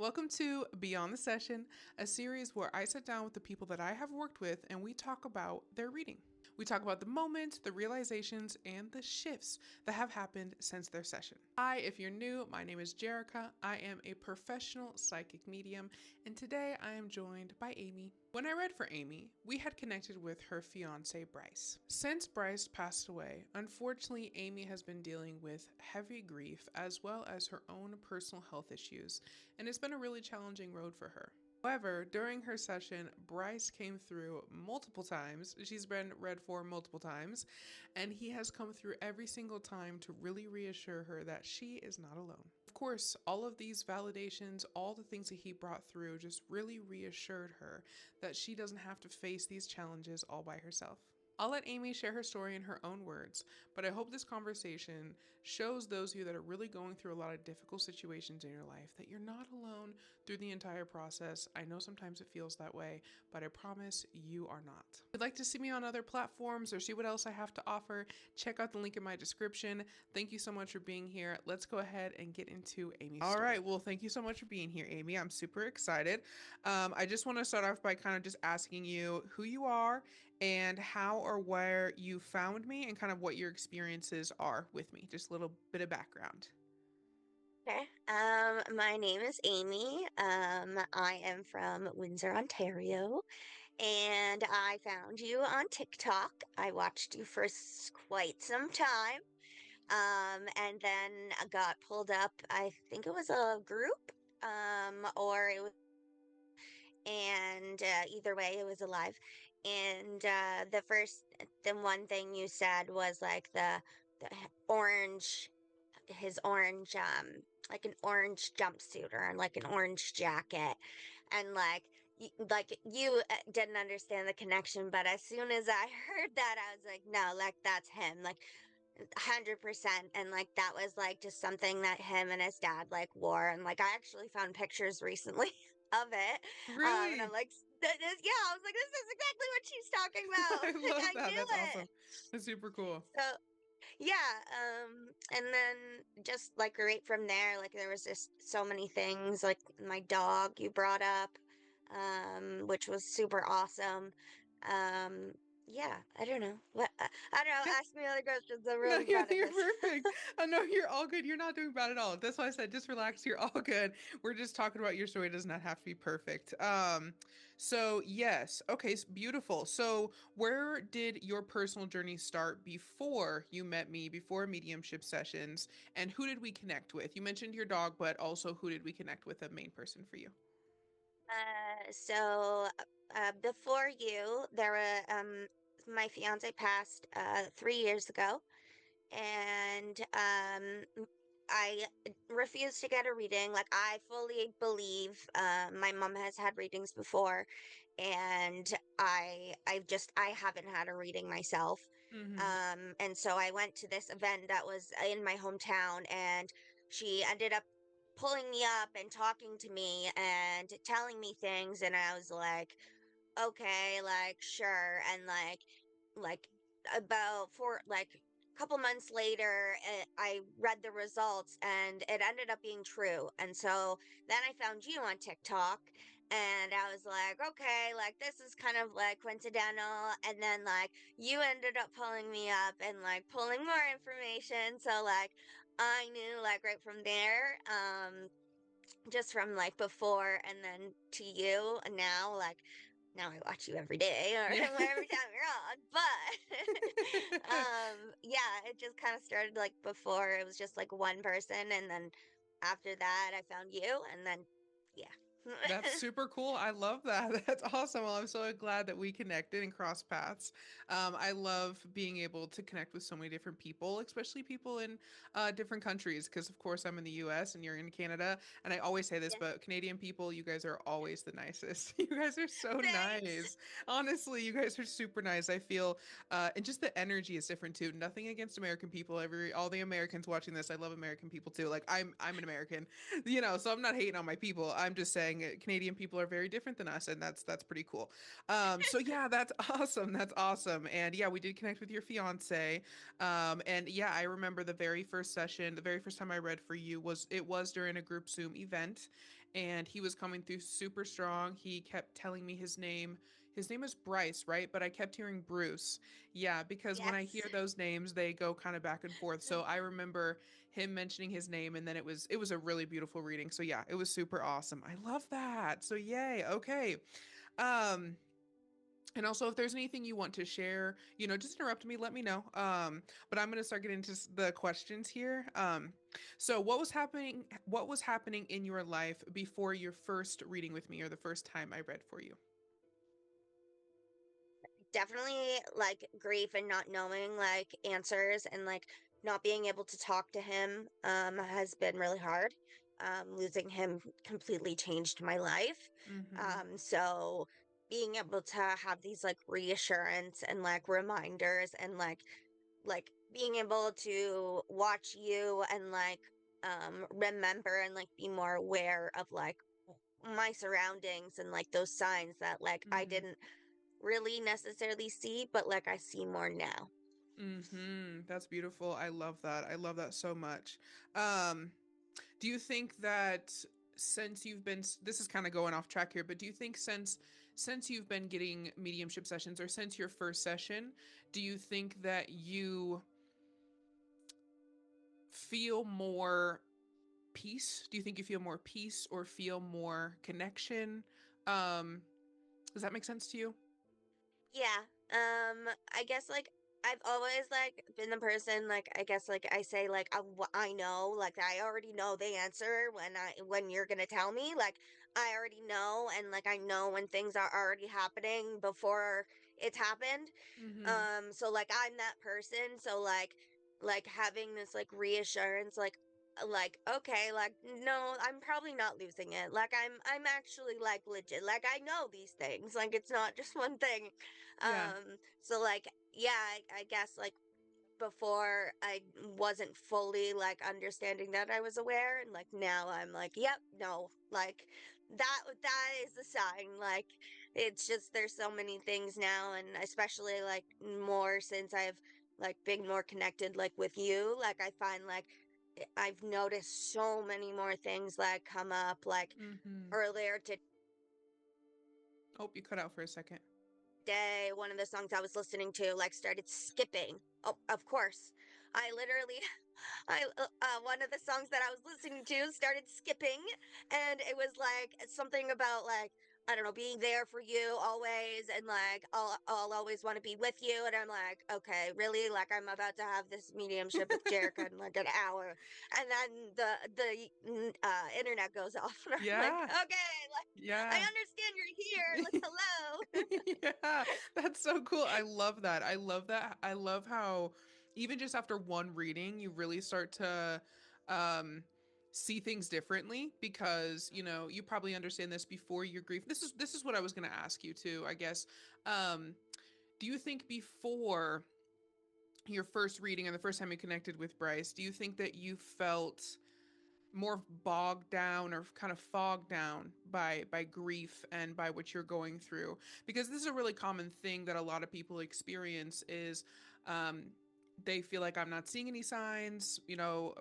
Welcome to Beyond the Session, a series where I sit down with the people that I have worked with and we talk about their reading. We talk about the moments, the realizations, and the shifts that have happened since their session. Hi, if you're new, my name is Jerica. I am a professional psychic medium, and today I am joined by Amy. When I read for Amy, we had connected with her fiance, Bryce. Since Bryce passed away, unfortunately, Amy has been dealing with heavy grief as well as her own personal health issues, and it's been a really challenging road for her. However, during her session, Bryce came through multiple times. She's been read for multiple times, and he has come through every single time to really reassure her that she is not alone. Of course, all of these validations, all the things that he brought through just really reassured her that she doesn't have to face these challenges all by herself. I'll let Amy share her story in her own words, but I hope this conversation shows those of you that are really going through a lot of difficult situations in your life that you're not alone through the entire process. I know sometimes it feels that way, but I promise you are not. If you'd like to see me on other platforms or see what else I have to offer, check out the link in my description. Thank you so much for being here. Let's go ahead and get into Amy's story. All right, well, thank you so much for being here, Amy. I'm super excited. I just want to start off by kind of just asking you who you are and how or where you found me and kind of what your experiences are with me. Just a little bit of background. Okay. My name is Amy. I am from Windsor, Ontario, and I found you on TikTok. I watched you for quite some time. And then I got pulled up. I think it was a group, or it was, and either way, it was alive. And the one thing you said was like the orange his orange like an orange jumpsuit or like an orange jacket, and you didn't understand the connection, but as soon as I heard that I was like, no, like that's him, like 100%. And like that was like just something that him and his dad like wore, and like I actually found pictures recently of it. And I'm Really? like, yeah, I was like, this is exactly what she's talking about. I Like love I that. knew That's awesome. it. That's super cool. So yeah, and then just like right from there, like there was just so many things, like my dog you brought up, which was super awesome. Um, yeah, I don't know. I don't know, Yeah. ask me other questions. I'm No, really yeah, bad at you're this. perfect. No, you're all good. You're not doing bad at all. That's why I said just relax. You're all good. We're just talking about your story. It does not have to be perfect. So yes, okay, beautiful. So where did your personal journey start before you met me, before mediumship sessions, and who did we connect with? You mentioned your dog, but also who did we connect with, a main person for you? So before you, there were my fiance passed 3 years ago, and I refuse to get a reading. Like I fully believe my mom has had readings before, and I haven't had a reading myself. Mm-hmm. And so I went to this event that was in my hometown, and she ended up pulling me up and talking to me and telling me things, and I was like, okay, like sure. And like about four like a couple months later, I read the results and it ended up being true. And so then I found you on TikTok, and I was like, okay, like this is kind of like coincidental. And then like you ended up pulling me up and like pulling more information, so like I knew like right from there, just from like before, and then to you, and now like now I watch you every day or Yeah. every time you're on. But yeah, it just kind of started like before it was just like one person, and then after that I found you, and then yeah. That's super cool. I love that. That's awesome. Well, I'm so glad that we connected and crossed paths. I love being able to connect with so many different people, especially people in different countries, because of course I'm in the US and you're in Canada. And I always say this, Yeah. but Canadian people, you guys are always the nicest. You guys are so Thanks. nice. Honestly, you guys are super nice. I feel, and just the energy is different too. Nothing against American people. All the Americans watching this, I love American people too. Like I'm an American, so I'm not hating on my people. I'm just saying Canadian people are very different than us, and that's pretty cool. So yeah, that's awesome. That's awesome. And yeah, we did connect with your fiance. And yeah, I remember the very first session, the very first time I read for you was during a group Zoom event. and he was coming through super strong. He kept telling me his name. His name is Bryce, right? But I kept hearing Bruce. Yeah, because when I Yes. hear those names, they go kind of back and forth. So I remember him mentioning his name, and then it was a really beautiful reading. So yeah, it was super awesome. I love that. So yay. Okay. Um and also, if there's anything you want to share, just interrupt me, let me know. But I'm gonna start getting into the questions here. So what was happening in your life before your first reading with me, or the first time I read for you? Definitely like grief and not knowing like answers and like not being able to talk to him has been really hard. Losing him completely changed my life. Mm-hmm. So being able to have these like reassurance and like reminders and like being able to watch you and like remember and like be more aware of like my surroundings and like those signs that like I Mm-hmm. didn't really necessarily see, but like I see more now. Mm-hmm. That's beautiful. I love that. I love that so much. Um, do you think that since you've been this is kind of going off track here, but do you think since you've been getting mediumship sessions, or since your first session, do you think that you feel more peace? Do you think you feel more peace or feel more connection? Um, does that make sense to you? Yeah. I guess like I've always like been the person like I guess like I say like I know like I already know the answer when you're gonna tell me like I already know and like I know when things are already happening before it's happened. Mm-hmm. So like I'm that person. So like having this like reassurance, like okay, like no, I'm probably not losing it. Like I'm actually like legit. Like I know these things. Like it's not just one thing. Yeah. So like yeah, I guess like before I wasn't fully like understanding that I was aware and like now I'm like yep no like that is a sign like it's just there's so many things now and especially like more since I've like been more connected like with you like I find like I've noticed so many more things like come up like Mm-hmm. earlier Oh, you cut out for a second. today one of the songs I was listening to like started skipping. Oh, of course. I literally one of the songs that I was listening to started skipping, and it was like something about like I don't know being there for you always, and like I'll always want to be with you, and I'm like okay, really, like I'm about to have this mediumship with Jerica in like an hour, and then the internet goes off, and I'm like Yeah. okay, like I Yeah. understand you're here, like hello. Yeah, that's so cool. I love that. I love that. I love how even just after one reading, you really start to um see things differently, because, you probably understand this before your grief. This is what I was going to ask you too, I guess. Um do you think before your first reading and the first time you connected with Bryce, do you think that you felt more bogged down or kind of fogged down by grief and by what you're going through? Because this is a really common thing that a lot of people experience is, um, they feel like I'm not seeing any signs,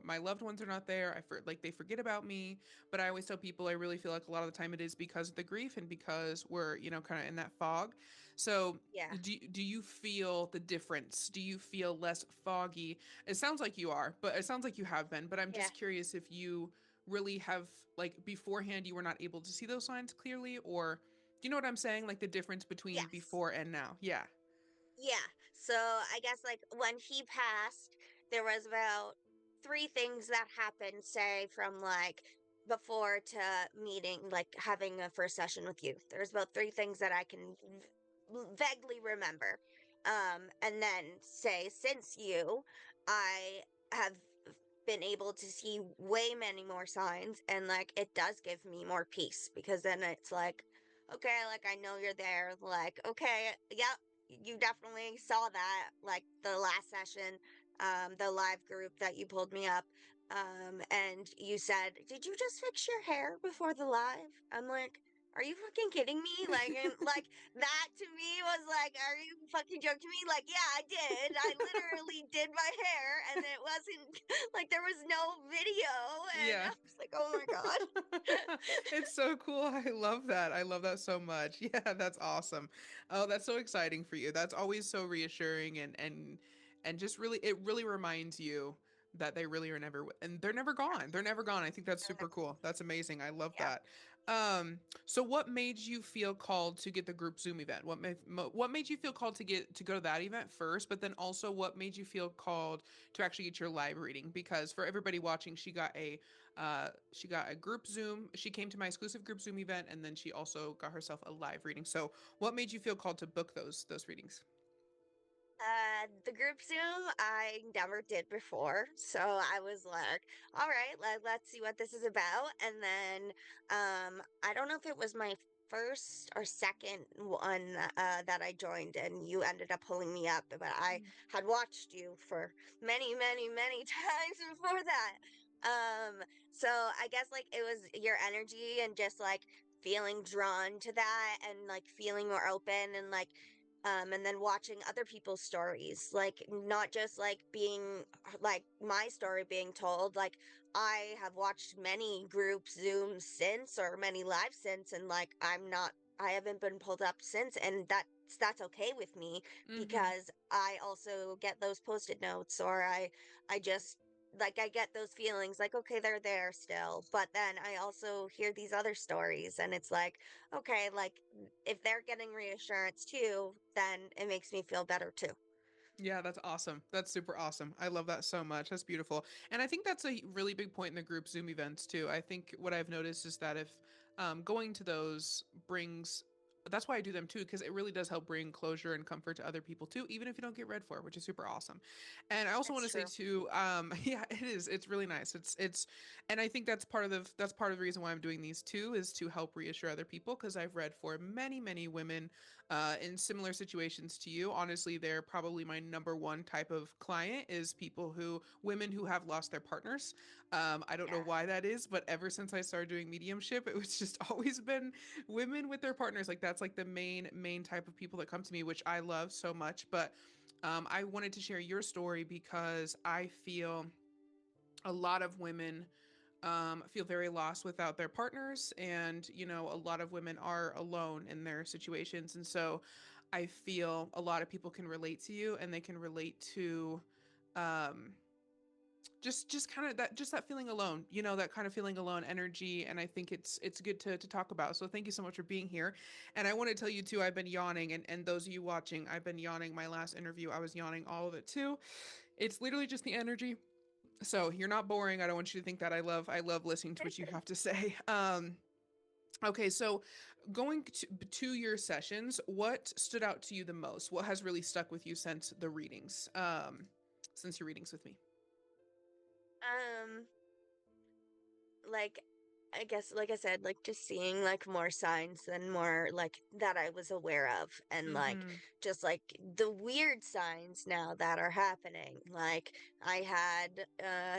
my loved ones are not there, like they forget about me. But I always tell people I really feel like a lot of the time it is because of the grief and because we're, kind of in that fog. So Yeah. do you feel the difference? Do you feel less foggy? It sounds like you are, but it sounds like you have been. But I'm Yeah. just curious if you really have, like, beforehand you were not able to see those signs clearly, or do you know what I'm saying? Like the difference between Yes. before and now. Yeah. Yeah. So I guess like when he passed, there was about three things that happened, say from like before to meeting, like having a first session with you. There's about three things that I can vaguely remember. And then say since you, I have been able to see way many more signs and like it does give me more peace because then it's like okay, like I know you're there, like okay, yep, you definitely saw that like the last session, the live group that you pulled me up, and you said did you just fix your hair before the live? I'm like are you fucking kidding me? Like, and like that to me was like, are you fucking joking me? Like, yeah, I did. I literally did my hair, and it wasn't like there was no video, and Yeah. I was like, like, oh my God. It's so cool. I love that. I love that so much. Yeah, that's awesome. Oh, that's so exciting for you. That's always so reassuring and just really it really reminds you that they really are never and they're never gone. They're never gone. I think that's super cool. That's amazing. I love Yeah. that. So what made you feel called to get the group Zoom event? What made you feel called to get to go to that event first, but then also what made you feel called to actually get your live reading? Because for everybody watching, she got a group Zoom. She came to my exclusive group Zoom event, and then she also got herself a live reading. So, what made you feel called to book those readings? The group Zoom I never did before, so I was like, all right, let's see what this is about. And then I don't know if it was my first or second one that I joined and you ended up pulling me up, but I had watched you for many, many, many times before that. So I guess like it was your energy and just like feeling drawn to that and like feeling more open and like and then watching other people's stories, like not just like being like my story being told. Like I have watched many group Zooms since or many live since, and like I haven't been pulled up since, and that's okay with me Mm-hmm. because I also get those post-it notes, or I just like I get those feelings like okay they're there still, but then I also hear these other stories and it's like okay, like if they're getting reassurance too, then it makes me feel better too. Yeah, that's awesome. That's super awesome. I love that so much. That's beautiful. And I think that's a really big point in the group Zoom events too. I think what I've noticed is that if going to those brings that's why I do them too, because it really does help bring closure and comfort to other people too, even if you don't get read for, which is super awesome. And I also want That's to say true. too, yeah, it is. It's really nice. And I think that's part of the reason why I'm doing these too, is to help reassure other people, because I've read for many, many women in similar situations to you. Honestly, they're probably my number one type of client is women who have lost their partners. I don't know Yeah. why that is, but ever since I started doing mediumship, it was just always been women with their partners. Like that's like the main type of people that come to me, which I love so much. But I wanted to share your story because I feel a lot of women feel very lost without their partners, and a lot of women are alone in their situations, and so I feel a lot of people can relate to you, and they can relate to um, just kind of that feeling alone, that kind of feeling alone energy, and I think it's good to talk about. So thank you so much for being here, and I want to tell you too, I've been yawning, and those of you watching, I've been yawning. My last interview, I was yawning all of it too. It's literally just the energy, so you're not boring. I don't want you to think that. I love listening to what you have to say. Okay, so going to your sessions, what stood out to you the most? What has really stuck with you since the readings? Since your readings with me. Um, like I guess like I said, like just seeing like more signs than more like that I was aware of and like Mm-hmm. just like the weird signs now that are happening. Like I had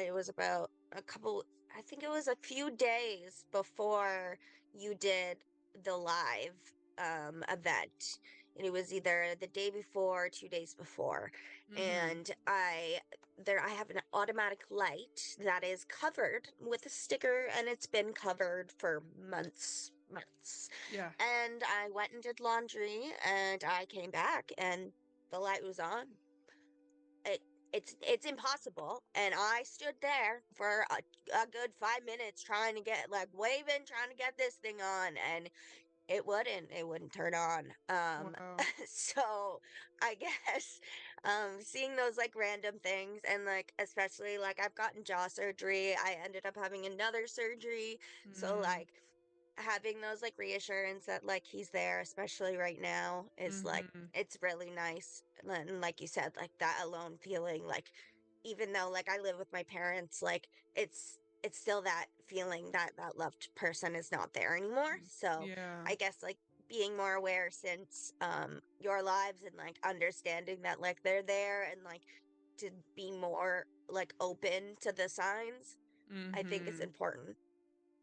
it was about a couple I think it was a few days before you did the live event. And it was either the day before or 2 days before. Mm-hmm. And I have an automatic light that is covered with a sticker and it's been covered for months. Yeah. And I went and did laundry and I came back and the light was on. It it's impossible, and I stood there for a good 5 minutes trying to get like waving, trying to get this thing on, and it wouldn't turn on. Wow. So I guess seeing those like random things and like especially like I've gotten jaw surgery, I ended up having another surgery, so Mm. like having those like reassurance that like he's there, especially right now, is like Mm-hmm. it's really nice. And like you said, like that alone feeling, like even though like I live with my parents, like it's still that feeling that that loved person is not there anymore. So Yeah. I guess like being more aware since your lives and like understanding that like they're there and like to be more like open to the signs, I think is Mm-hmm. important.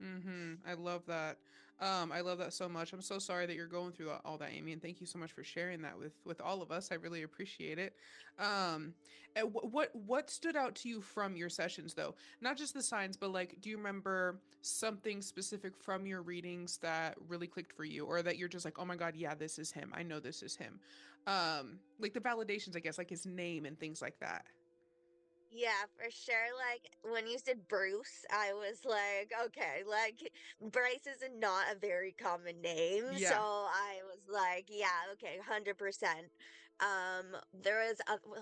I love that. I love that so much. I'm so sorry that you're going through all that, Amy, and thank you so much for sharing that with all of us. I really appreciate it. Um, and what stood out to you from your sessions, though? Not just the signs, but like, do you remember something specific from your readings that really clicked for you, or that you're just like, oh my god, yeah, this is him. I know this is him. Like the validations, I guess, like his name and things like that. Yeah, for sure. Like when you said Bruce, I was like, okay, like Bryce is not a very common name. So Yeah. I was like, yeah, okay, 100%. There was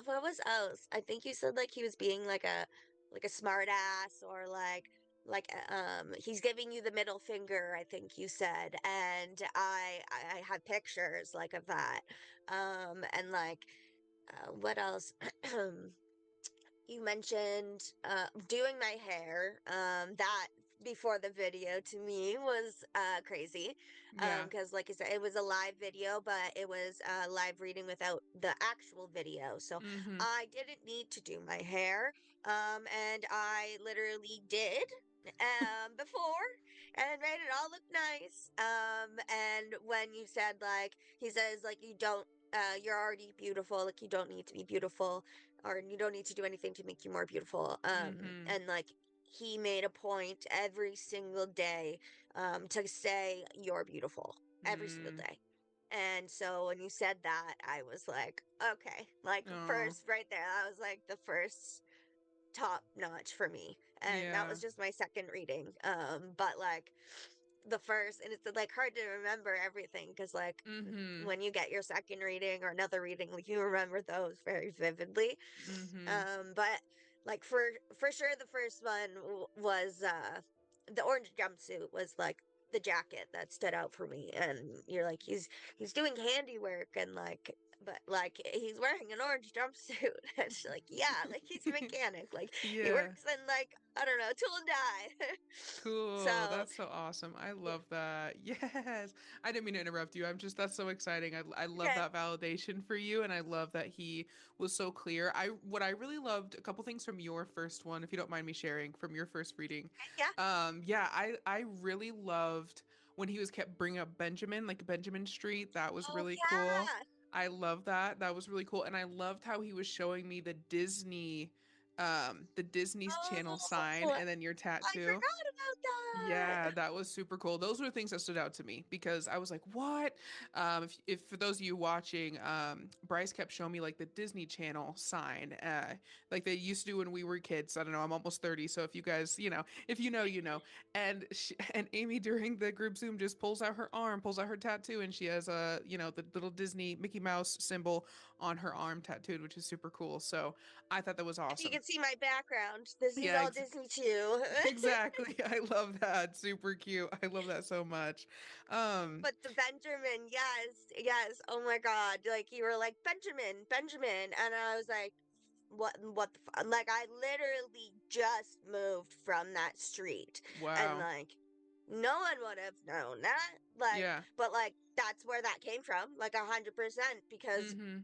what was else? I think you said like he was being like a smart ass or he's giving you the middle finger, I think you said. And I had pictures like of that. And like what else? You mentioned doing my hair. That before the video to me was crazy. Yeah. Because like I said, it was a live video, but it was live reading without the actual video. So Mm-hmm. I didn't need to do my hair. And I literally did before and made it all look nice. And when you said like he says like you don't you're already beautiful, like you don't need to be beautiful or you don't need to do anything to make you more beautiful. Mm-hmm. And like he made a point every single day to say you're beautiful every single Mm. day. And so when you said that, I was like, okay, like Oh. first right there, that was like the first top notch for me. And that Yeah. was just my second reading. But like the first, and it's like hard to remember everything because like Mm-hmm. when you get your second reading or another reading, like you remember those very vividly. Mm-hmm. But like for sure, the first one was the orange jumpsuit was like the jacket that stood out for me, and you're like he's doing handiwork and like. But like he's wearing an orange jumpsuit, and it's like yeah, like he's a mechanic, like he Yeah. works in like I don't know tool and die. Cool. So That's so awesome. I yeah, love that. Yes. I didn't mean to interrupt you. I'm just, that's so exciting. I love okay, that validation for you. And I love that he was so clear. What I really loved, a couple things from your first one, if you don't mind me sharing from your first reading. yeah. Yeah, I really loved when he was kept bringing up Benjamin, like Benjamin Street. That was Oh really cool. yeah. I love that. That was really cool. And I loved how he was showing me the Disney's Channel sign Oh, and then your I tattoo. forgot about Yeah, that. that was super cool. Those were the things that stood out to me because I was like, "What?" If for those of you watching, Bryce kept showing me like the Disney Channel sign, like they used to do when we were kids. I don't know. I'm almost 30, so if you guys, if you know, you know. And Amy during the group Zoom just pulls out her arm, pulls out her tattoo, and she has the little Disney Mickey Mouse symbol on her arm tattooed, which is super cool. So I thought that was If you awesome. can see my background, this is Yeah, all Disney too. exactly. I love that. Super cute. I love that so much. Um, But the Benjamin, yes, yes. Oh my God. Like you were like, Benjamin, Benjamin. And I was like, what the like I literally just moved from that street. And wow. like, no one would have known that. Like, Yeah. but like, that's where that came from. Like 100% because Mm-hmm.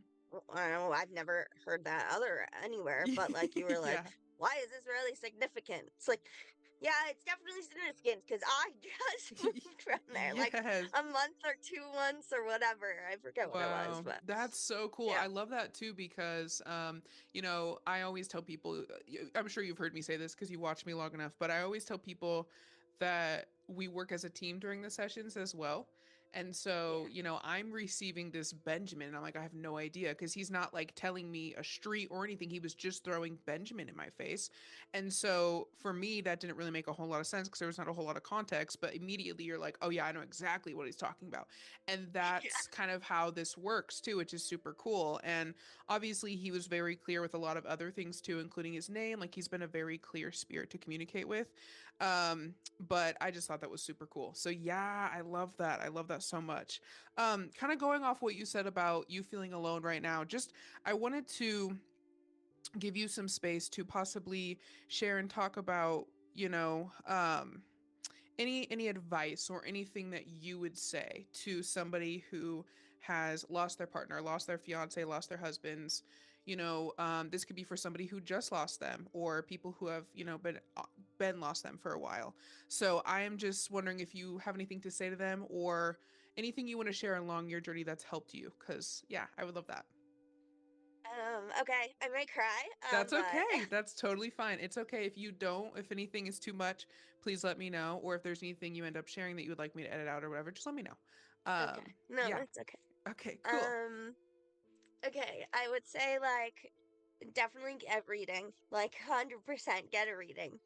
I don't know, I've never heard that other anywhere, but like you were like, Yeah. why is this really significant? It's like, yeah, it's definitely significant because I just moved from there like Yes. a month or 2 months or whatever. I forget what it was, Wow, but that's so cool. yeah. I love that too because, I always tell people, I'm sure you've heard me say this because you watch me long enough, but I always tell people that we work as a team during the sessions as well. And so, Yeah. I'm receiving this Benjamin, and I'm like, I have no idea because he's not like telling me a street or anything. He was just throwing Benjamin in my face. And so for me, that didn't really make a whole lot of sense because there was not a whole lot of context. But immediately you're like, oh, yeah, I know exactly what he's talking about. And Yeah. that's kind of how this works too, which is super cool. And obviously he was very clear with a lot of other things too, including his name. Like he's been a very clear spirit to communicate with. But I just thought that was super cool. So yeah, I love that. I love that so much. Kind of going off what you said about you feeling alone right now, just I wanted to give you some space to possibly share and talk about, any advice or anything that you would say to somebody who has lost their partner, lost their fiance, lost their husbands, This could be for somebody who just lost them, or people who have, been lost them for a while. So I am just wondering if you have anything to say to them, or anything you want to share along your journey that's helped you. Because yeah, I would love that. Okay, I might cry, That's but okay. That's totally fine. It's okay if you don't. If anything is too much, please let me know. Or if there's anything you end up sharing that you would like me to edit out or whatever, just let me know. okay. No, Yeah. it's okay. Okay, cool. Um, okay, I would say like definitely get reading, like 100% get a reading,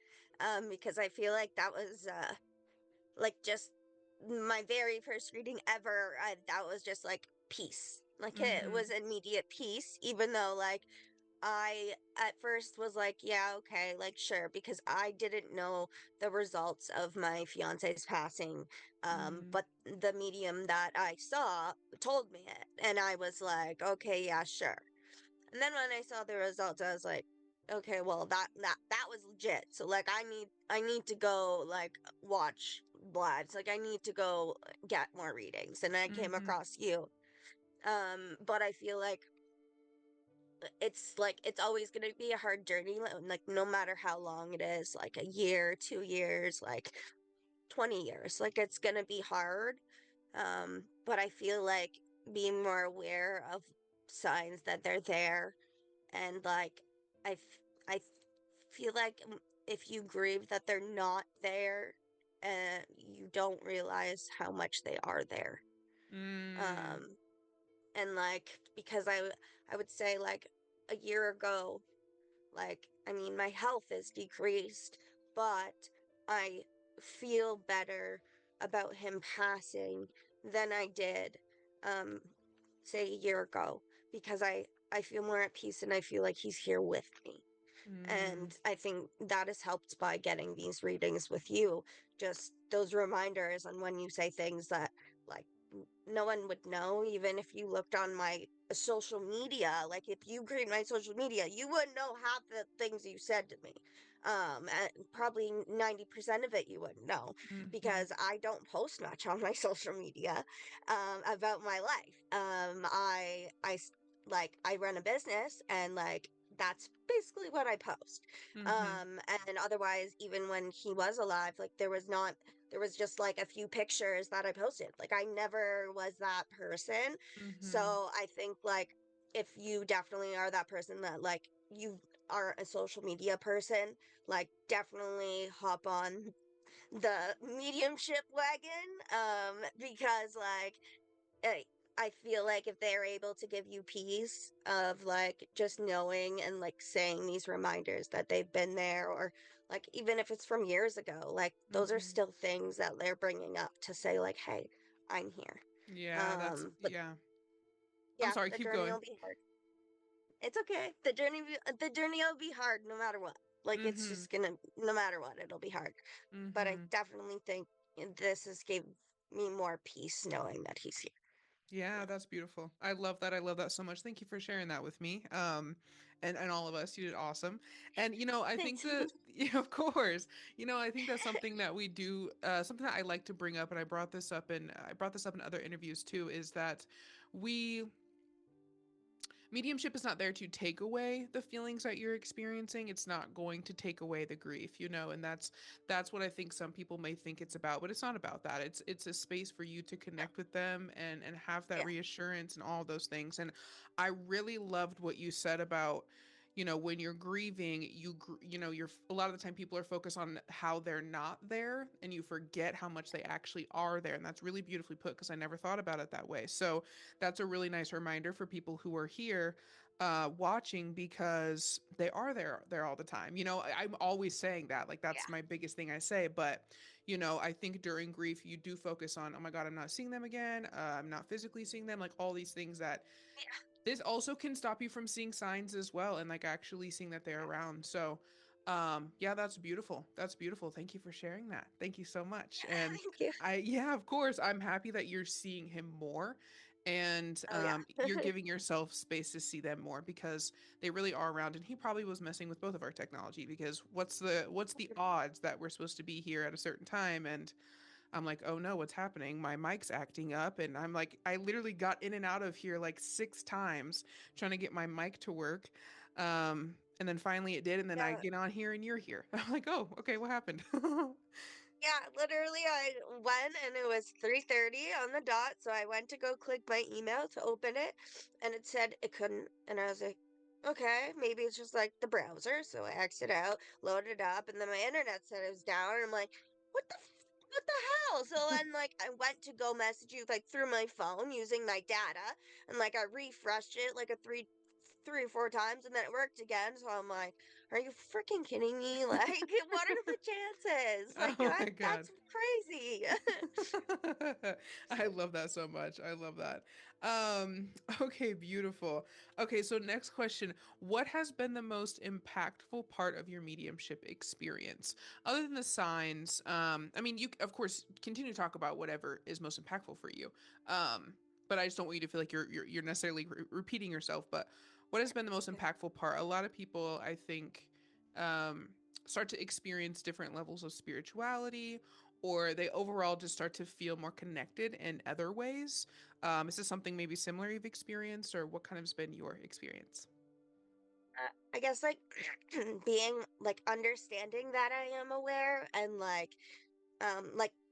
because I feel like that was like just my very first reading ever. That was just like peace. Like it Mm-hmm. was immediate peace, even though like I at first was like, yeah, okay, like sure, because I didn't know the results of my fiance's passing. Mm-hmm. But the medium that I saw told me it, and I was like, okay, yeah, sure. And then when I saw the results, I was like, okay, well that was legit. So like I need to go like watch bloods. Like I need to go get more readings. And I came Mm-hmm. across you. But I feel like it's always going to be a hard journey, like no matter how long it is, like a year, 2 years, like 20 years, like it's going to be hard. But I feel like being more aware of signs that they're there, and like I feel like if you grieve that they're not there, you don't realize how much they are there. Mm. um and like because I would say like a year ago, like, I mean, my health is decreased, but I feel better about him passing than I did, um, say a year ago, because I feel more at peace and I feel like he's here with me. Mm. And I think that is helped by getting these readings with you. Just those reminders on when you say things that, like, no one would know, even if you looked on my social media. Like, if you read my social media, you wouldn't know half the things you said to me. And probably 90% of it you wouldn't know, Mm-hmm. because I don't post much on my social media about my life. Like, I run a business, and like that's basically what I post. Mm-hmm. And otherwise, even when he was alive, like there was just like a few pictures that I posted. Like I never was that person. Mm-hmm. So I think like if you definitely are that person, that like you are a social media person, like definitely hop on the mediumship wagon, because like I, I feel like if they're able to give you peace of like just knowing and like saying these reminders that they've been there, or like even if it's from years ago, like those are Mm-hmm. still things that they're bringing up to say like, hey, I'm here. Yeah, that's But yeah. I'm yeah, sorry, the keep journey going. will be hard. It's okay. The journey will be hard no matter what. Like it's Mm-hmm. just gonna, no matter what, it'll be hard. But I Mm-hmm. definitely think this has gave me more peace knowing that he's here. Yeah, Yeah. that's beautiful. I love that. I love that so much. Thank you for sharing that with me. And all of us, you did awesome. And I think Thanks. that yeah, of course. I think that's something that we do. Something that I like to bring up, and I brought this up in other interviews too, is that we mediumship is not there to take away the feelings that you're experiencing. It's not going to take away the grief, and that's what I think some people may think it's about, but it's not about that. It's a space for you to connect with them and have that Yeah. reassurance and all those things. And I really loved what you said about when you're grieving, you're a lot of the time people are focused on how they're not there, and you forget how much they actually are there. And that's really beautifully put, because I never thought about it that way. So that's a really nice reminder for people who are here watching, because they are there all the time. I'm always saying that, like that's Yeah. my biggest thing I say. But I think during grief you do focus on, oh my god, I'm not seeing them again, I'm not physically seeing them, like all these things that this also can stop you from seeing signs as well, and like actually seeing that they're Yes. around. So yeah, that's beautiful. That's beautiful. Thank you for sharing that. Thank you so much. And Thank you. yeah, of course, I'm happy that you're seeing him more, and Oh yeah. you're giving yourself space to see them more, because they really are around. And he probably was messing with both of our technology, because what's the odds that we're supposed to be here at a certain time, and I'm like, oh no, what's happening? My mic's acting up. And I'm like, I literally got in and out of here like 6 times trying to get my mic to work. And then finally it did. And then I Yeah. get on here and you're here. I'm like, oh, okay, what happened? Yeah, literally I went and it was 3:30 on the dot, so I went to go click my email to open it and it said it couldn't, and I was like, okay, maybe it's just like the browser. So I exited out, loaded it up, and then my internet said it was down, and I'm like, what the hell? So then like I went to go message you like through my phone using my data, and like I refreshed it like a three or four times, and then it worked again. So I'm like, are you freaking kidding me? Like, what are the chances? Like, Oh my God. that's crazy. I love that so much. I love that. Okay, beautiful. Okay, so next question. What has been the most impactful part of your mediumship experience? Other than the signs, I mean, you of course continue to talk about whatever is most impactful for you. Um, but I just don't want you to feel like you're necessarily repeating yourself. But what has been the most Okay. impactful part? A lot of people, I think, um, start to experience different levels of spirituality, or they overall just start to feel more connected in other ways. Is this something maybe similar you've experienced, or what kind of has been your experience? I guess like being like understanding that I am aware and like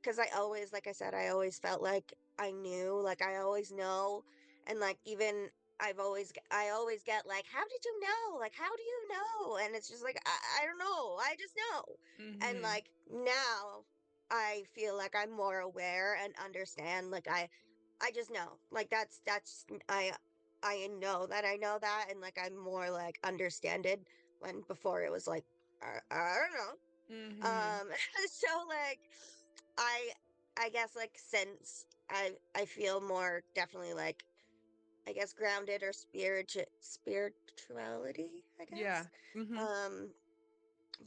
because I always, like I said, I always felt like I knew, like I always know, and like even I always get like, how did you know, like how do you know, and it's just like I don't know, I just know. And Mm-hmm. like now I feel like I'm more aware and understand, like I just know, like that's I know that, and like I'm more like understanded, when before it was like I don't know. Mm-hmm. So like I I guess like since I feel more definitely like, I guess, grounded or spirituality, I Yeah. guess. Mm-hmm. Um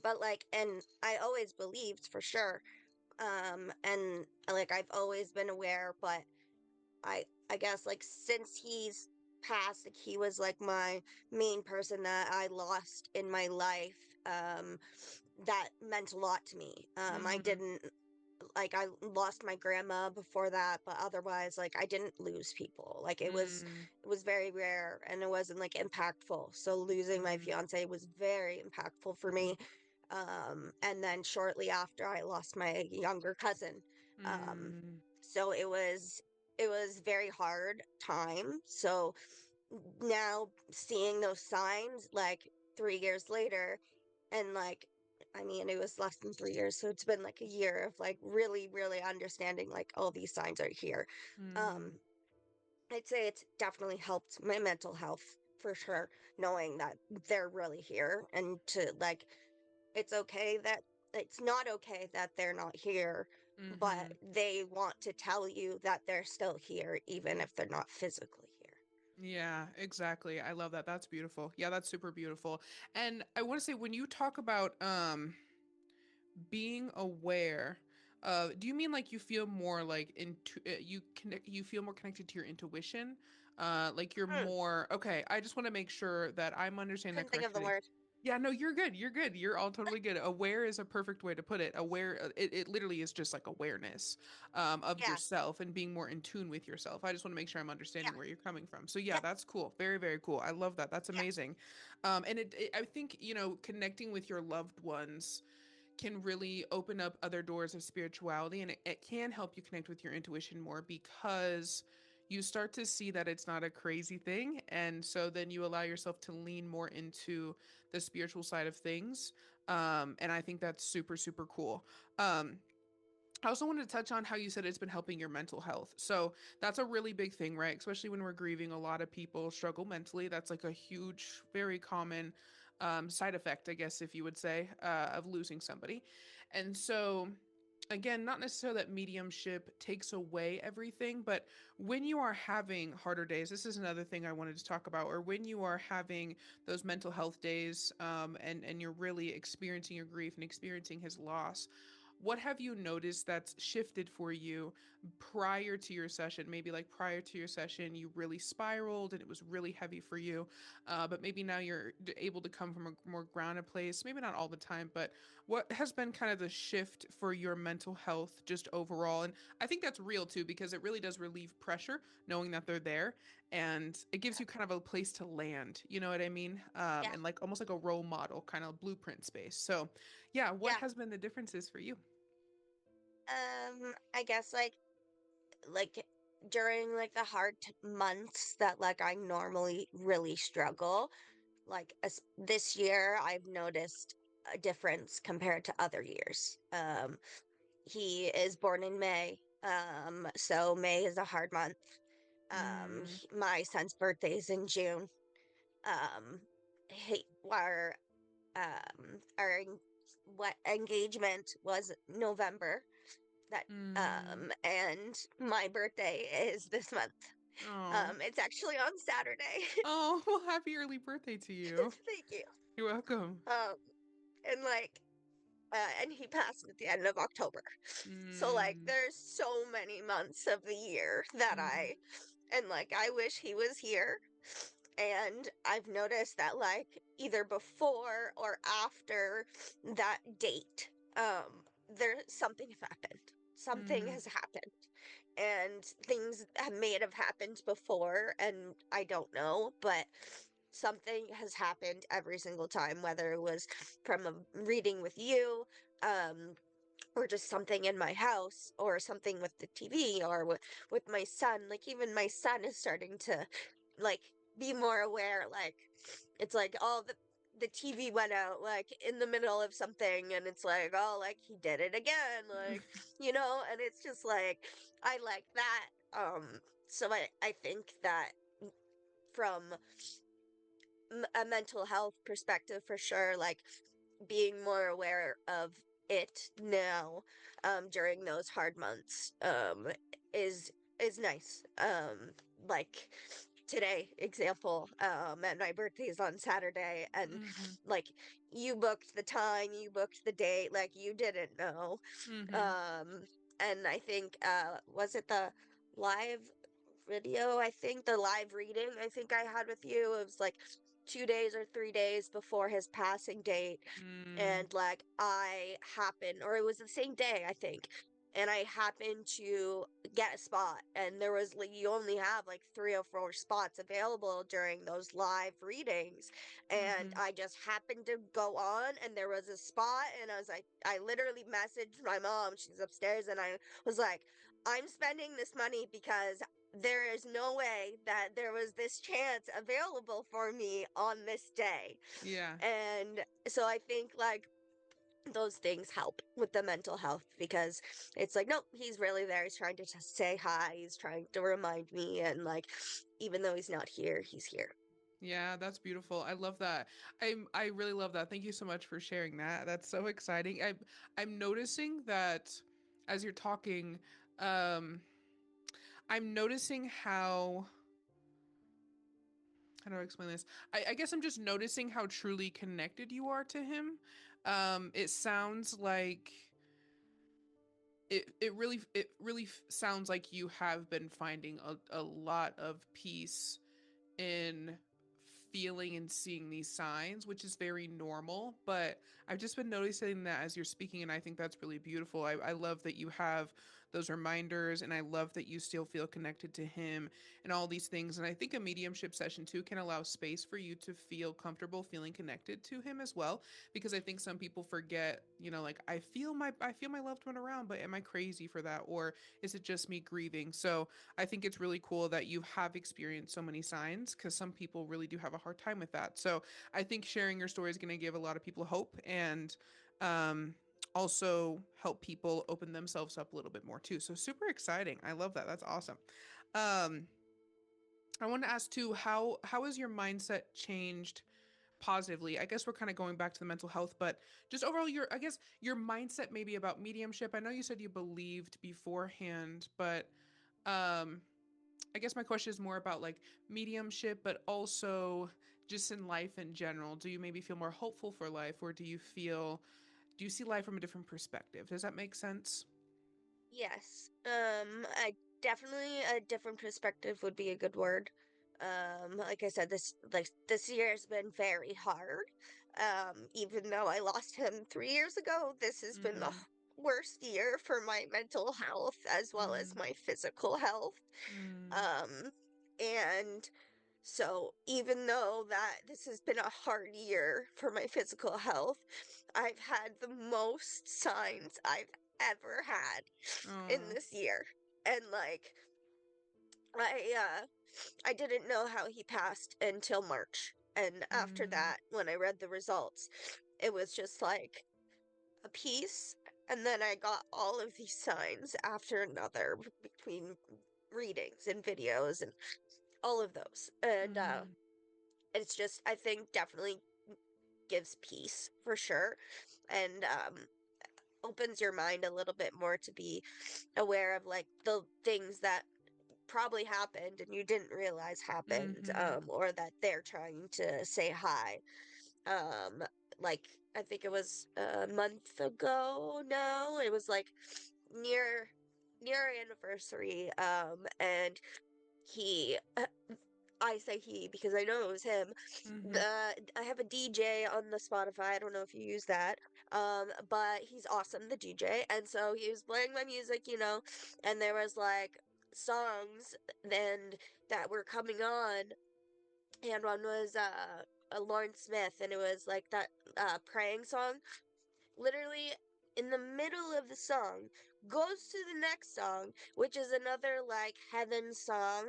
but like, and I always believed for sure. And like I've always been aware, but I guess like since he's passed, like he was like my main person that I lost in my life. That meant a lot to me. I Mm-hmm. didn't, like, I lost my grandma before that, but otherwise like I didn't lose people. Like Mm-hmm. it was very rare, and it wasn't like impactful. So losing my fiance was very impactful for me. And then shortly after, I lost my younger cousin. Um Mm-hmm. so it was very hard time. So now seeing those signs like 3 years later, and like, I mean, it was less than 3 years, so it's been like a year of like really, really understanding like all these signs are here. Mm-hmm. Um, I'd say it's definitely helped my mental health for sure, knowing that they're really here, and to like, it's okay that it's not okay that they're not here, but Mm-hmm. they want to tell you that they're still here, even if they're not physically here. Yeah, exactly. I love that. That's beautiful. Yeah, that's super beautiful. And I want to say when you talk about being aware, do you mean like you feel more like you feel more connected to your intuition? Like you're Hmm, more okay. I just want to make sure that I'm understanding that couldn't think of the correctly. word. Yeah, no, you're good. You're good. You're all totally good. Aware is a perfect way to put it. Aware, it literally is just like awareness of Yeah, yourself and being more in tune with yourself. I just want to make sure I'm understanding yeah, where you're coming from. So yeah, yeah, that's cool. Very, very cool. I love that. That's yeah. amazing. And I think connecting with your loved ones can really open up other doors of spirituality, and it can help you connect with your intuition more because you start to see that it's not a crazy thing, and so then you allow yourself to lean more into the spiritual side of things. And I think that's super, super cool. um, I also wanted to touch on how you said it's been helping your mental health. So that's a really big thing, right? Especially when we're grieving, a lot of people struggle mentally. That's like a huge, very common side effect, I guess, if you would say, of losing somebody. And so, again, not necessarily that mediumship takes away everything, but when you are having harder days, this is another thing I wanted to talk about, or when you are having those mental health days, and you're really experiencing your grief and experiencing his loss, what have you noticed that's shifted for you prior to your session? Maybe like prior to your session, you really spiraled and it was really heavy for you, but maybe now you're able to come from a more grounded place. Maybe not all the time, but what has been kind of the shift for your mental health just overall? And I think that's real too, because it really does relieve pressure knowing that they're there, and it gives you kind of a place to land. You know what I mean? Yeah. And like almost like a role model kind of blueprint space. So, yeah, what Yeah. has been the differences for you? I guess like during like the hard months that like I normally really struggle, like this year I've noticed a difference compared to other years. He is born in May. So May is a hard month. Mm, My son's birthday is in June. Um, he, our what engagement was November. That mm. and my birthday is this month. Oh. It's actually on Saturday. Oh, well, happy early birthday to you. Thank you. You're welcome. Um, and like and he passed at the end of October. So like Mm, there's so many months of the year that mm-hmm, I wish he was here. And I've noticed that like either before or after that date, there something has happened. Something mm, has happened. And things may have happened before and I don't know, but something has happened every single time, whether it was from a reading with you, um, or just something in my house or something with the TV or with my son. Like even my son is starting to like be more aware. Like it's like all the TV went out like in the middle of something and it's like, oh, like he did it again, like, and it's just like I like that. So I think that from a mental health perspective for sure, like being more aware of it now, during those hard months, is is nice. Like today, example, and my birthday's on Saturday, and mm-hmm, like you booked the time, you booked the date, like you didn't know. mm-hmm, Um, and I think was it the live video? I think the live reading I think I had with you. It was like 2 days or 3 days before his passing date, mm, and like I happened, or it was the same day I think, and I happened to get a spot, and there was like you only have like 3 or 4 spots available during those live readings, and mm-hmm. I just happened to go on and there was a spot, and I was like, I literally messaged my mom, she's upstairs, and I was like, I'm spending this money because there is no way that there was this chance available for me on this day. Yeah. And so I think like those things help with the mental health because it's like, nope, he's really there. He's trying to say hi. He's trying to remind me. And like, even though he's not here, he's here. Yeah, that's beautiful. I love that. I really love that. Thank you so much for sharing that. That's so exciting. I'm noticing that as you're talking, um, I'm noticing how do I explain this? I guess I'm just noticing how truly connected you are to him. It sounds like it really sounds like you have been finding a lot of peace in feeling and seeing these signs, which is very normal. But I've just been noticing that as you're speaking, and I think that's really beautiful. I love that you have those reminders, and I love that you still feel connected to him and all these things. And I think a mediumship session too can allow space for you to feel comfortable feeling connected to him as well. Because I think some people forget, like I feel my loved one around, but am I crazy for that? Or is it just me grieving? So I think it's really cool that you have experienced so many signs because some people really do have a hard time with that. So I think sharing your story is going to give a lot of people hope and um, also help people open themselves up a little bit more too. So super exciting. I love that. That's awesome. Um, I want to ask too, how has your mindset changed positively? I guess we're kind of going back to the mental health, but just overall I guess your mindset maybe about mediumship. I know you said you believed beforehand, but um I guess my question is more about like mediumship, but also just in life in general. Do you maybe feel more hopeful for life, or do you feel Do you see life from a different perspective? Does that make sense? Yes. I definitely a different perspective would be a good word. Like I said, this year has been very hard. Even though I lost him 3 years ago, this has been the Mm-hmm. worst year for my mental health as well as Mm-hmm. my physical health. Mm-hmm. Um, and so even though that this has been a hard year for my physical health, I've had the most signs I've ever had in Oh. this year. And like I I didn't know how he passed until March. And after Mm. that, when I read the results, it was just like a piece. And then I got all of these signs after another between readings and videos and all of those. And Mm-hmm. it's just I think definitely gives peace for sure. And opens your mind a little bit more to be aware of like the things that probably happened and you didn't realize happened, Mm-hmm. or that they're trying to say hi. um like I think it was a month ago now, it was like near our anniversary, and he I say he because I know it was him. Mm-hmm. I have a DJ on the Spotify. I don't know if you use that. But he's awesome, the DJ. And so he was playing my music, and there was like songs then that were coming on, and one was a Lauren Smith, and it was like that praying song. Literally in the middle of the song goes to the next song, which is another like heaven song,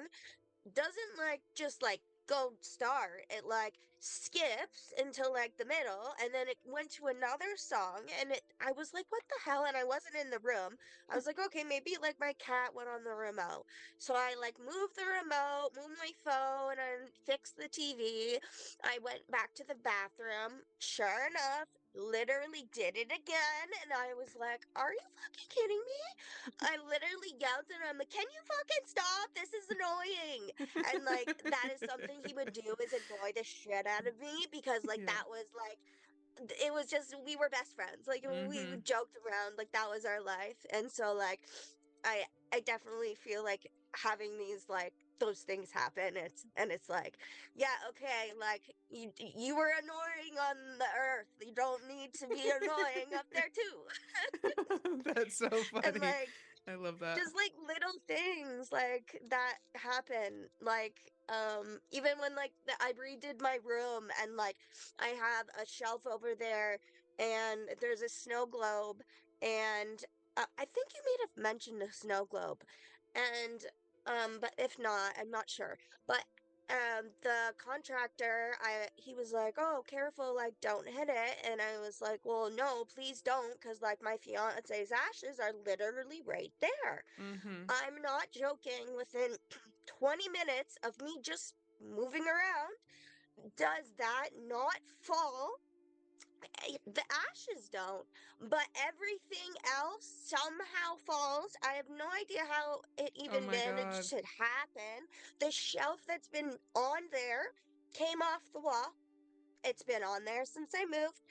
doesn't like just like go start, it like skips until like the middle, and then it went to another song, and I was like, what the hell? And I wasn't in the room. I was like, okay, maybe like my cat went on the remote. So I like moved the remote, moved my phone, and fixed the TV. I went back to the bathroom. Sure enough, literally did it again, and I was like, are you fucking kidding me? I literally yelled at him, like, can you fucking stop? This is annoying. And like that is something he would do, is annoy the shit out of me, because like Yeah. that was like it was just we were best friends. Like we Mm-hmm. joked around, like that was our life. And so like I I definitely feel like having these like those things happen, it's like, yeah, okay, like you were annoying on the earth, you don't need to be annoying up there too. That's so And funny. like I love that. just like little things like that happen, like even when like I redid my room, and like I have a shelf over there, and there's a snow globe, and I think you may have mentioned a snow globe, and but if not, I'm not sure. But the contractor, he was like, oh, careful, like don't hit it. And I was like, well, no, please don't, because like my fiance's ashes are literally right there. Mm-hmm. I'm not joking. Within 20 minutes of me just moving around, does that not fall? The ashes don't, but everything else somehow falls. I have no idea how it Oh even my god. managed to happen. The shelf that's been on there came off the wall. It's been on there since I moved.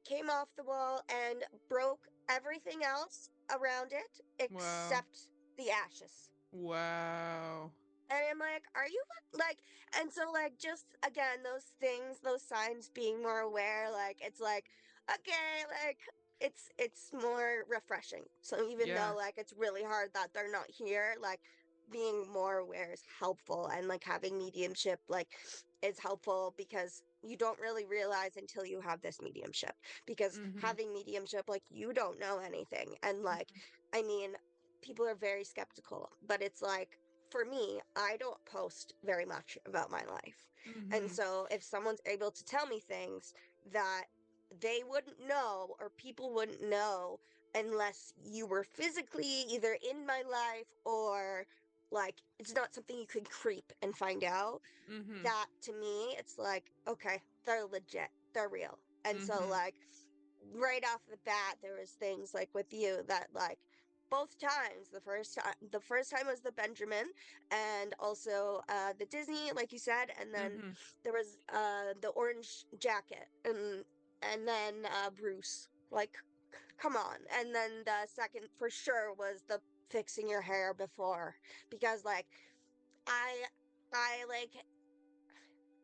Came off the wall and broke everything else around it Wow. except the ashes. Wow. And I'm like, are you like, and so like just again those things, those signs, being more aware, like it's like, okay, like it's more refreshing. So even Yeah. though like it's really hard that they're not here, like being more aware is helpful, and like having mediumship like is helpful, because you don't really realize until you have this mediumship, because Mm-hmm. having mediumship, like you don't know anything. And like, I mean, people are very skeptical, but it's like, for me, I don't post very much about my life. And Mm-hmm. so if someone's able to tell me things that they wouldn't know, or people wouldn't know, unless you were physically either in my life, or like it's not something you could creep and find out, Mm-hmm. that to me, it's like, okay, they're legit, they're real. And so, Mm-hmm. like, right off the bat, there was things like with you that, like, both times, the first time was the Benjamin, and also the Disney, like you said, and then Mm-hmm. there was the orange jacket, and then Bruce. Like, come on. And then the second for sure was the fixing your hair before, because like I I like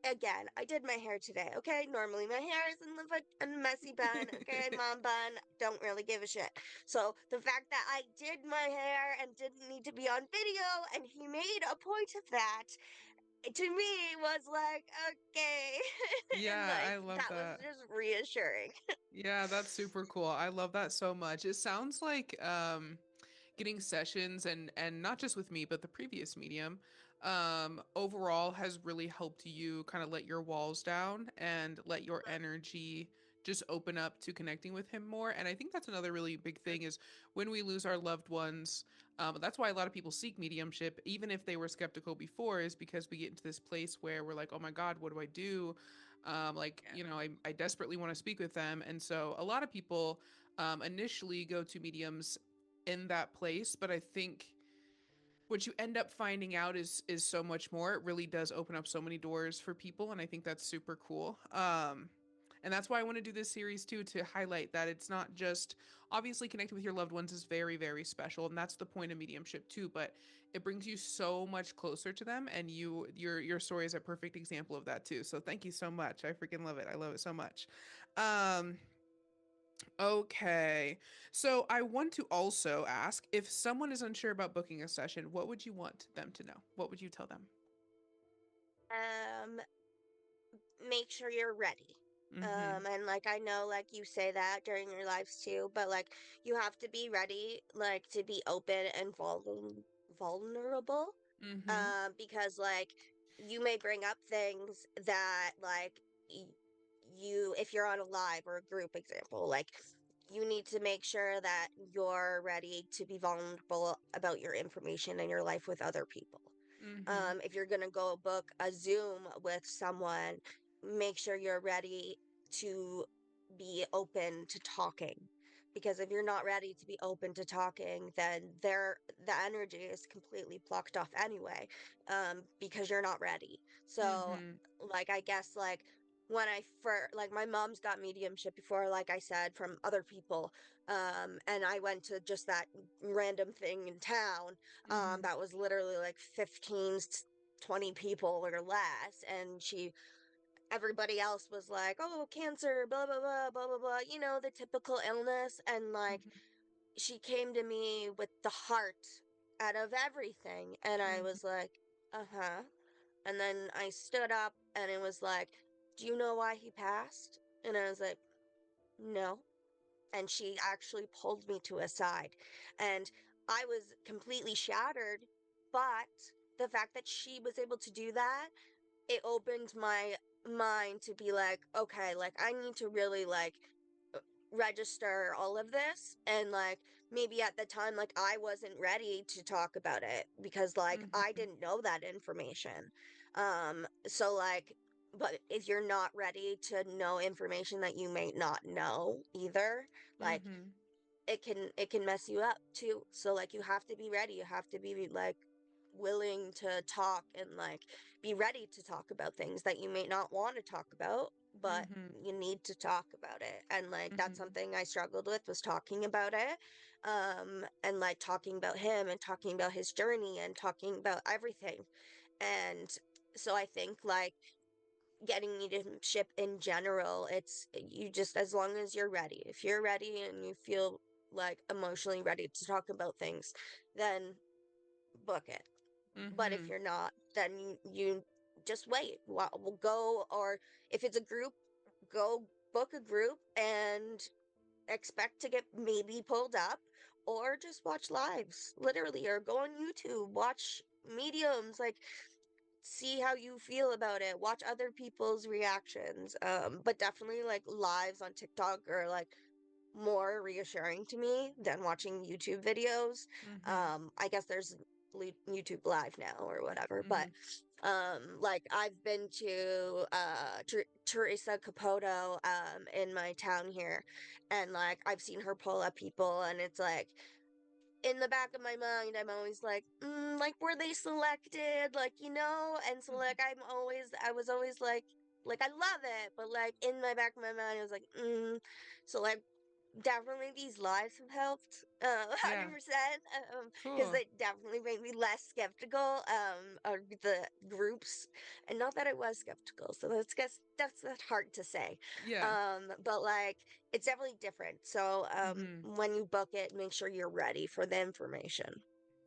again, I did my hair today, okay? Normally my hair is in the messy bun, okay? Mom bun, don't really give a shit. So the fact that I did my hair and didn't need to be on video and he made a point of that, to me was like, okay. And Yeah, like I love that was that. just reassuring. Yeah, that's super cool. I love that so much. It sounds like getting sessions and not just with me, but the previous medium overall has really helped you kind of let your walls down and let your energy just open up to connecting with him more. And I think that's another really big thing is when we lose our loved ones. That's why a lot of people seek mediumship, even if they were skeptical before, is because we get into this place where we're like, oh my God, what do I do? I desperately want to speak with them. And so a lot of people initially go to mediums in that place, but I think what you end up finding out is so much more. It really does open up so many doors for people, and I think that's super cool. And that's why I want to do this series too, to highlight that it's not just obviously connecting with your loved ones is very, very special, and that's the point of mediumship too. But it brings you so much closer to them, and your story is a perfect example of that too. So thank you so much. I freaking love it. I love it so much. Um, Okay. So I want to also ask if someone is unsure about booking a session, what would you want them to know? What would you tell them? Um, make sure you're ready. Mhm. And like I know like you say that during your lives too, but like you have to be ready like to be open and vulnerable. Mhm. Because like you may bring up things that like you, if you're on a live or a group example, like you need to make sure that you're ready to be vulnerable about your information and your life with other people. Mhm. If you're going to go book a Zoom with someone, make sure you're ready to be open to talking. Because if you're not ready to be open to talking, then the energy is completely blocked off anyway, because you're not ready. So, Mhm. like, I guess, like, when I first, like, my mom's got mediumship before, like I said, from other people. And I went to just that random thing in town, Mhm. that was literally like 15, 20 people or less. And everybody else was like, oh, cancer, blah, blah, blah, blah, blah, blah, the typical illness. And like, Mhm. she came to me with the heart out of everything. And I Mhm. was like, uh huh. And then I stood up and it was like, do you know why he passed? And I was like, no. And she actually pulled me to a side. And I was completely shattered. But the fact that she was able to do that, it opened my mind to be like, okay, like I need to really like register all of this. And like maybe at the time like I wasn't ready to talk about it because like I Mhm. didn't know that information. So like, but if you're not ready to know information that you may not know either, like Mhm. it can mess you up too. So like you have to be ready. You have to be like willing to talk and like be ready to talk about things that you may not want to talk about, but Mhm. you need to talk about it. And like that's Mhm. something I struggled with, was talking about it. And like talking about him and talking about his journey and talking about everything. And so I think like getting mediumship in general, it's you just, as long as you're ready, if you're ready and you feel like emotionally ready to talk about things, then book it. But if Mhm. you're not, then you just wait. We'll go, or if it's a group, go book a group and expect to get maybe pulled up, or just watch lives literally, or go on YouTube, watch mediums, like see how you feel about it, watch other people's reactions. But definitely like lives on TikTok are like more reassuring to me than watching YouTube videos. Mhm. I guess there's YouTube live now or whatever, but Mhm. like I've been to Teresa Capoto in my town here, and like I've seen her pull up people, and it's like in the back of my mind, I'm always like, like, were they selected? Like, and so like, I was always like, I love it, but like in my back of my mind, I was like, so like, definitely these lives have helped, Yeah. 100%, because Cool. they definitely made me less skeptical, of the groups, and not that I was skeptical, so that's hard to say, Yeah. but, like, it's definitely different, so, Mhm. when you book it, make sure you're ready for the information.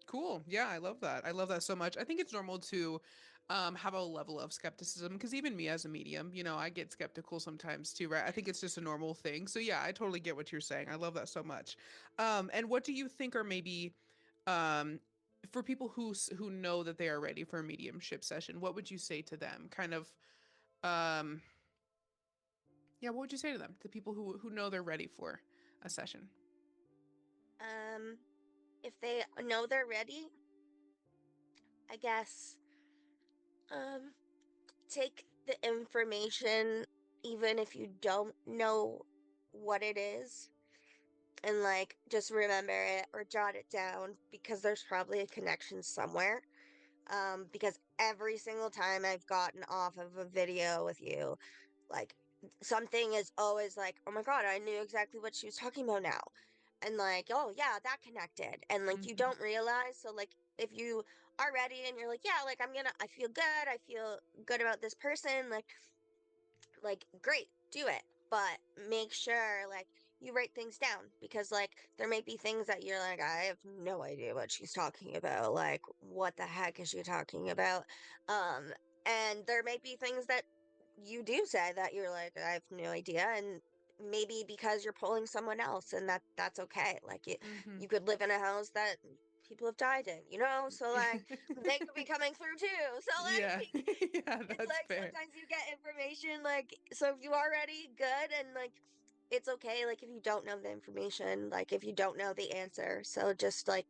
Cool. Yeah, I love that. I love that so much. I think it's normal to have a level of skepticism because even me as a medium, I get skeptical sometimes too, right? I think it's just a normal thing. So yeah, I totally get what you're saying. I love that so much. And what do you think are maybe um, for people who know that they are ready for a mediumship session? What would you say to them? Kind of, um, yeah. What would you say to them? To people who know they're ready for a session? Um, if they know they're ready, I guess, um, take the information even if you don't know what it is, and like just remember it or jot it down because there's probably a connection somewhere. Because every single time I've gotten off of a video with you, like something is always like, oh my God, I knew exactly what she was talking about now. And like, oh yeah, that connected. And like, you Hmm. don't realize. So, like, if you are ready and you're like, yeah, like, I feel good. I feel good about this person. Like, great, do it. But make sure, like, you write things down because, like, there may be things that you're like, I have no idea what she's talking about. Like, what the heck is she talking about? Um, and there may be things that you do say that you're like, I have no idea. And maybe because you're pulling someone else, and that's okay. Like, Hmm. you could live in a house that people have died in, so like they could be coming through too. So Yeah. like Yeah, it's that's like fair. sometimes you get information, like, so if you are ready, good, and like it's okay, like if you don't know the information, like if you don't know the answer. So just like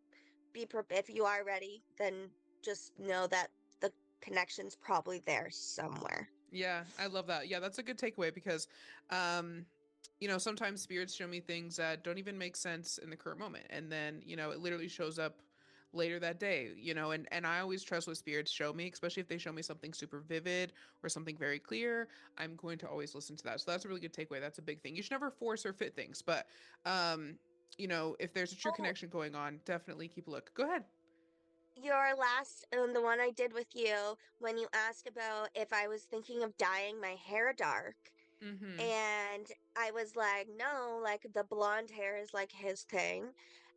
if you are ready, then just know that the connection's probably there somewhere. Yeah, I love that. Yeah, that's a good takeaway because, um, sometimes spirits show me things that don't even make sense in the current moment, and then it literally shows up later that day. And I always trust what spirits show me, especially if they show me something super vivid or something very clear. I'm going to always listen to that. So that's a really good takeaway. That's a big thing. You should never force or fit things, but if there's a true Oh, connection going on, definitely keep a look. Go ahead. your last, the one I did with you, when you asked about if I was thinking of dyeing my hair dark. Mm-hmm. And I was like, no, like the blonde hair is like his thing.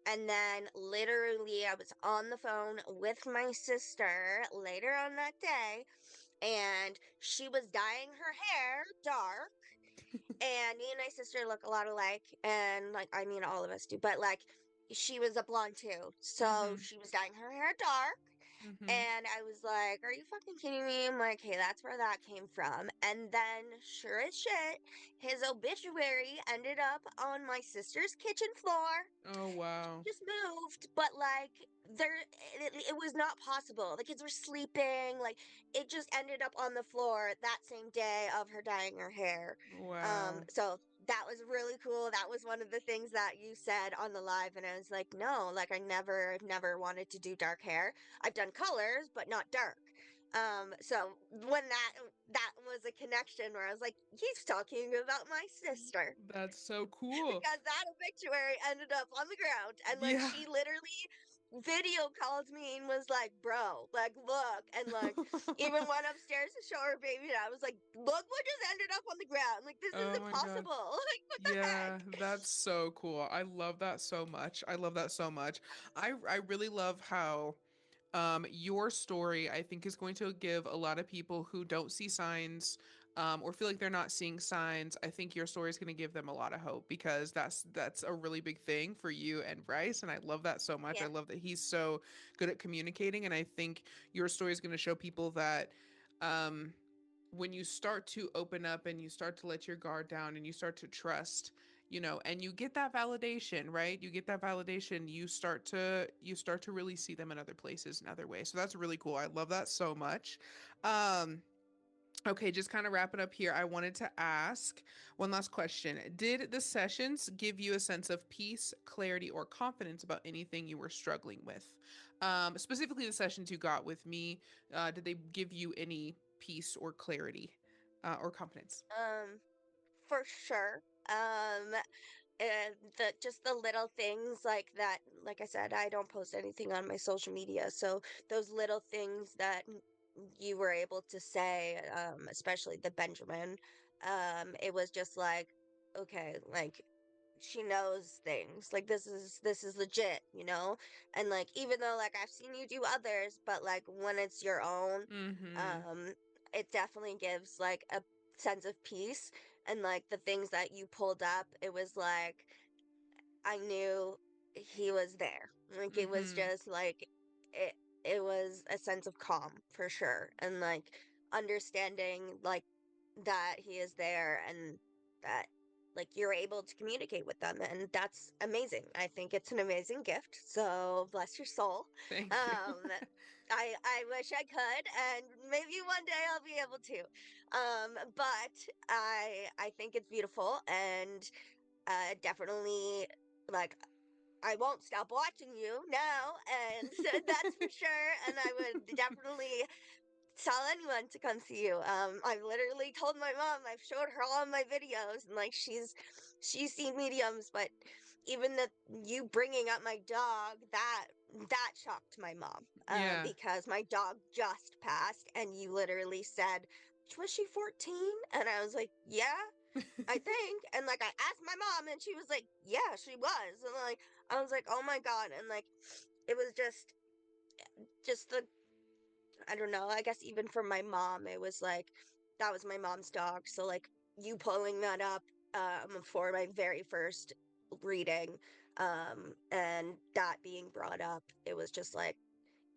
And then literally, I was on the phone with my sister later on that day, and she was dyeing her hair dark. And me and my sister look a lot alike. And like, I mean, all of us do, but like, she was a blonde too. So Mm-hmm. she was dyeing her hair dark. Mm-hmm. And I was like, are you fucking kidding me? I'm like, hey, that's where that came from. And then, sure as shit, his obituary ended up on my sister's kitchen floor. Oh wow. Just moved, but like, it was not possible. The kids were sleeping. Like, it just ended up on the floor that same day of her dyeing her hair. Wow. So that was really cool. That was one of the things that you said on the live, and I was like, no, like never wanted to do dark hair. I've done colors, but not dark. So when that was a connection where I was like, he's talking about my sister, That's so cool. because that obituary ended up on the ground, and like Yeah. she literally video called me and was like, bro, like, look, and like even went upstairs to show her baby, and I was like, look what just ended up on the ground, like this Oh isn't my god. possible. Like, what the Yeah, heck? that's so cool. I love that so much. I love that so much. I really love how your story, I think, is going to give a lot of people who don't see signs or feel like they're not seeing signs. I think your story is going to give them a lot of hope because that's a really big thing for you and Bryce, and I love that so much. I Yeah. love that he's so good at communicating, and I think your story is going to show people that um, when you start to open up and you start to let your guard down and you start to trust, and you get that validation, right? You get that validation, you start to really see them in other places in other ways. So that's really cool. I love that so much. um okay, just kind of wrapping up here, I wanted to ask one last question. Did the sessions give you a sense of peace, clarity, or confidence about anything you were struggling with? Specifically the sessions you got with me, did they give you any peace or clarity or confidence? um for sure. and the just the little things like that, like I said, I don't post anything on my social media, so those little things that you were able to say, especially the Benjamin, it was just like, okay, like she knows things, like this is legit, and like even though like I've seen you do others, but like when it's your own, Mm-hmm. um it definitely gives like a sense of peace. And like the things that you pulled up, it was like I knew he was there. Like it was Mm-hmm. just like it it was a sense of calm for sure. And like understanding like that he is there, and that like you're able to communicate with them, and that's amazing. I think it's an amazing gift. So bless your soul. Thank you. Um I wish I could, and maybe one day I'll be able to. But I think it's beautiful, and definitely like I won't stop watching you now, and that's for sure. And I would definitely tell anyone to come see you. I've literally told my mom, I've showed her all of my videos, and like she's seen mediums, but even the you bringing up my dog, that shocked my mom, Yeah. because my dog just passed, and you literally said, was she 14? And I was like, yeah, I think. And like I asked my mom, and she was like, yeah, she was. And like I was like, oh my god. And like it was just the I don't know, I guess even for my mom, it was like that was my mom's dog. So like you pulling that up for my very first reading, and that being brought up, it was just like,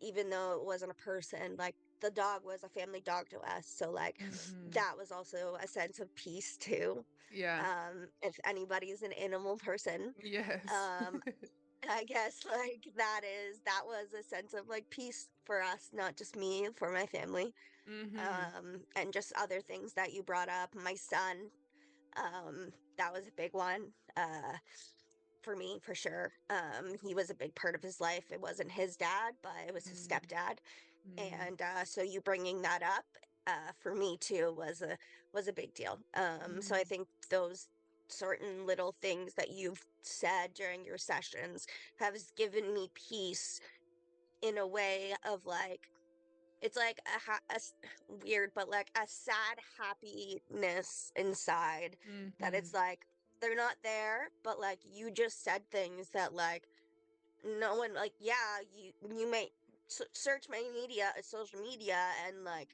even though it wasn't a person, like the dog was a family dog to us. So like Mm-hmm. that was also a sense of peace too. Yeah. If anybody's an animal person, Yes. um, I guess like that was a sense of like peace for us, not just me, for my family. Mm-hmm. And just other things that you brought up. My son, that was a big one. For me, for sure. He was a big part of his life. It wasn't his dad, but it was his stepdad. Mm-hmm. And so you bringing that up, for me too, was a big deal. So I Mm-hmm. think those certain little things that you've said during your sessions has given me peace, in a way of like, it's like weird, but like a sad happiness inside, that Mm-hmm. it's like they're not there, but like you just said things that like no one, like, yeah, you may search my media, social media, and like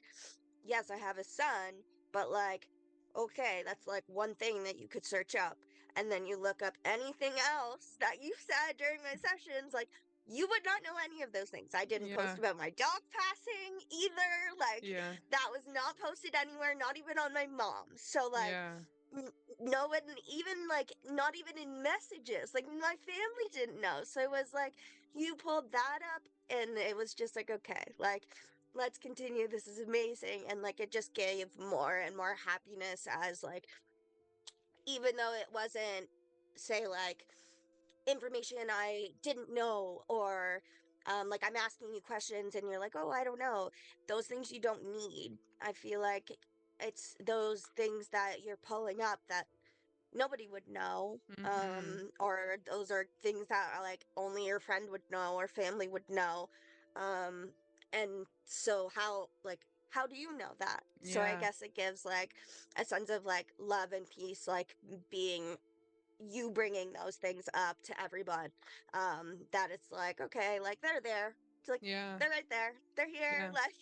yes, I have a son, but like okay, that's like one thing that you could search up, and then you look up anything else that you said during my sessions, like you would not know any of those things. I didn't Yeah. post about my dog passing either. Like Yeah. that was not posted anywhere, not even on my mom. So like Yeah. no one, even like not even in messages, like my family didn't know. So it was like you pulled that up, and it was just like, okay, like let's continue, this is amazing. And like it just gave more and more happiness, as like even though it wasn't, say, like information I didn't know, or like I'm asking you questions and you're like, oh, I don't know. Those things you don't need. I feel like it's those things that you're pulling up that nobody would know. Mm-hmm. Or those are things that are like only your friend would know or family would know. um and so how do you know that? So I Yeah. guess it gives like a sense of like love and peace, like being you bringing those things up to everyone, that it's like, okay, like they're there. It's like Yeah. they're right there, they're here, Yeah. like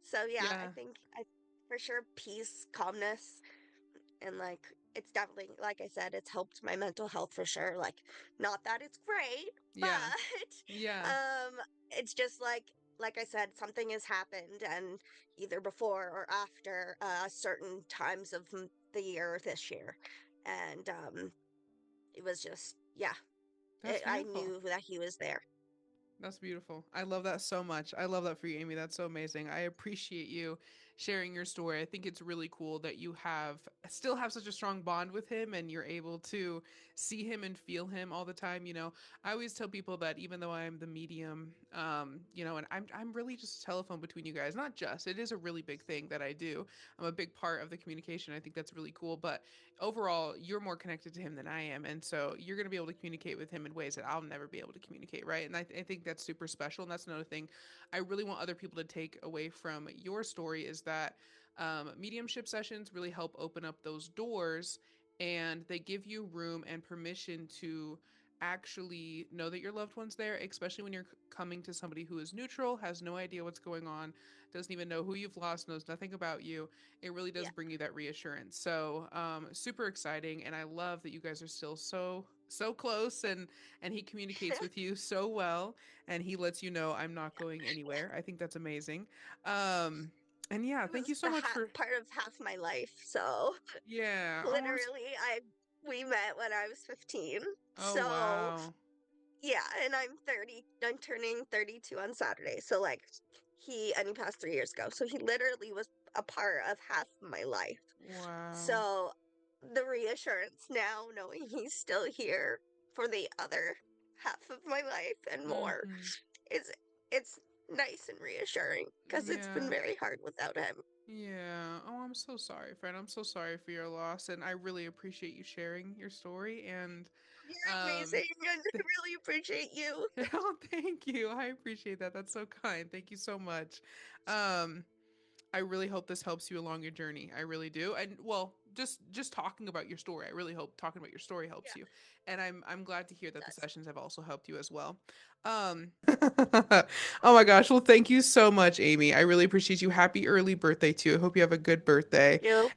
so yeah, I Yeah. think I for sure peace, calmness, and like it's definitely, like I said, it's helped my mental health for sure. Like not that it's great, Yeah. but Yeah. it's just like I said, something has happened, and either before or after certain times of the year this year. And it was just, yeah, That's I beautiful. knew that he was there. That's beautiful. I love that so much. I love that for you, Amy. That's so amazing. I appreciate you sharing your story. I think it's really cool that you have still have such a strong bond with him and you're able to see him and feel him all the time. I always tell people that even though I'm the medium, and I'm really just a telephone between you guys. Not just, it is a really big thing that I do. I'm a big part of the communication. I think that's really cool. But overall, you're more connected to him than I am. And so you're going to be able to communicate with him in ways that I'll never be able to communicate, right? And I think that's super special. And that's another thing I really want other people to take away from your story is that mediumship sessions really help open up those doors and they give you room and permission to actually know that your loved one's there, especially when you're coming to somebody who is neutral, has no idea what's going on, doesn't even know who you've lost, knows nothing about you. It really does Yeah. bring you that reassurance. So, super exciting, and I love that you guys are still so close, and he communicates with you so well, and he lets you know I'm not going anywhere. I think that's amazing. And yeah, It thank was you so much for part of half my life. So yeah. literally, I we met when I was 15. Oh So wow. yeah, and I'm 30. I'm turning 32 on Saturday. So like he passed 3 years ago. So he literally was a part of half my life. Wow. So the reassurance now, knowing he's still here for the other half of my life and more, Mm-hmm. is it's nice and reassuring because it's been Yeah. very hard without him. Yeah. Oh, I'm so sorry, friend. I'm so sorry for your loss, and I really appreciate you sharing your story. And You're um, amazing, and I really appreciate you. oh, thank you. I appreciate that. That's so kind. Thank you so much. Um, I really hope this helps you along your journey. I really do. And well, just talking about your story, I really hope talking about your story helps Yeah, you. And I'm glad to hear it that the does. sessions have also helped you as well. Oh my gosh. Well, thank you so much, Amy. I really appreciate you. Happy early birthday to you. I hope you have a good birthday. You.